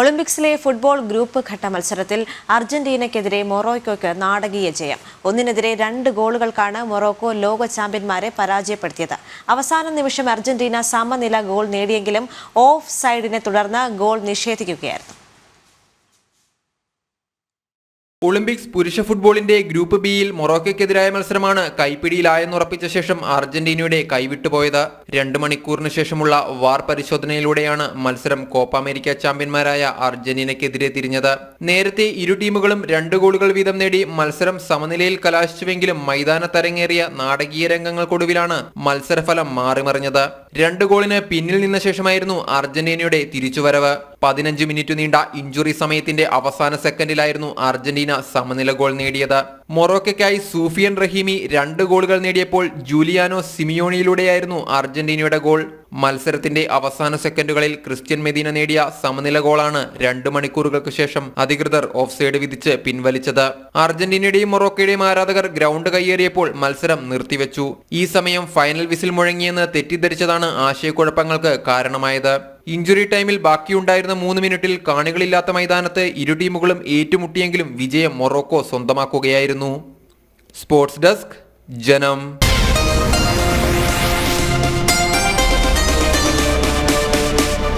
ഒളിമ്പിക്സിലെ football group ഘട്ട മത്സരത്തിൽ അർജന്റീനയ്ക്കെതിരെ മൊറോക്കോയ്ക്ക് നാടകീയ ജയം. 1-2 ഗോളുകൾക്കാണ് മൊറോക്കോ ലോക ചാമ്പ്യന്മാരെ പരാജയപ്പെടുത്തിയത്. അവസാന നിമിഷം അർജന്റീന സമനില ഗോൾ നേടിയെങ്കിലും ഓഫ് സൈഡിനെ തുടർന്ന് ഗോൾ നിഷേധിക്കുകയായിരുന്നു. ഒളിമ്പിക്സ് പുരുഷ ഫുട്ബോളിന്റെ ഗ്രൂപ്പ് ബിയിൽ മൊറോക്കോയ്ക്കെതിരായ മത്സരമാണ് കൈപ്പിടിയിലായെന്നുറപ്പിച്ച ശേഷം അർജന്റീനയുടെ കൈവിട്ടുപോയത്. 2 മണിക്കൂറിന് ശേഷമുള്ള വാർ പരിശോധനയിലൂടെയാണ് മത്സരം കോപ്പ അമേരിക്ക ചാമ്പ്യന്മാരായ അർജന്റീനയ്ക്കെതിരെ തിരിഞ്ഞത്. നേരത്തെ ഇരു ടീമുകളും 2 ഗോളുകൾ വീതം നേടി മത്സരം സമനിലയിൽ കലാശിച്ചുവെങ്കിലും മൈതാനത്തരങ്ങേറിയ നാടകീയ രംഗങ്ങൾക്കൊടുവിലാണ് മത്സരഫലം മാറിമറിഞ്ഞത്. 2 ഗോളിന് പിന്നിൽ നിന്ന ശേഷമായിരുന്നു അർജന്റീനയുടെ തിരിച്ചുവരവ്. 15 മിനിറ്റ് നീണ്ട ഇഞ്ചുറി സമയത്തിന്റെ അവസാന സെക്കൻഡിലായിരുന്നു അർജന്റീന സമനില ഗോൾ നേടിയത്. മൊറോക്കോയ്ക്കായി സൂഫിയൻ റഹീമി 2 ഗോളുകൾ നേടിയപ്പോൾ ജൂലിയാനോ സിമിയോണിയിലൂടെയായിരുന്നു അർജന്റീനയുടെ ഗോൾ. മത്സരത്തിന്റെ അവസാന സെക്കൻഡുകളിൽ ക്രിസ്ത്യൻ മെദീന നേടിയ സമനില ഗോളാണ് 2 മണിക്കൂറുകൾക്ക് ശേഷം അധികൃതർ ഓഫ് സൈഡ് വിധിച്ച് പിൻവലിച്ചത്. അർജന്റീനയുടെയും മൊറോക്കോയുടെയും ആരാധകർ ഗ്രൗണ്ട് കയ്യേറിയപ്പോൾ മത്സരം നിർത്തിവെച്ചു. ഈ സമയം ഫൈനൽ വിസിൽ മുഴങ്ങിയെന്ന് തെറ്റിദ്ധരിച്ചതാണ് ആശയക്കുഴപ്പങ്ങൾക്ക് കാരണമായത്. ഇഞ്ചുറി ടൈമിൽ ബാക്കിയുണ്ടായിരുന്ന 3 മിനിറ്റിൽ കാണികളില്ലാത്ത മൈതാനത്ത് ഇരു ടീമുകളും ഏറ്റുമുട്ടിയെങ്കിലും വിജയം മൊറോക്കോ സ്വന്തമാക്കുകയായിരുന്നു. സ്പോർട്സ് ഡെസ്ക്, ജനം.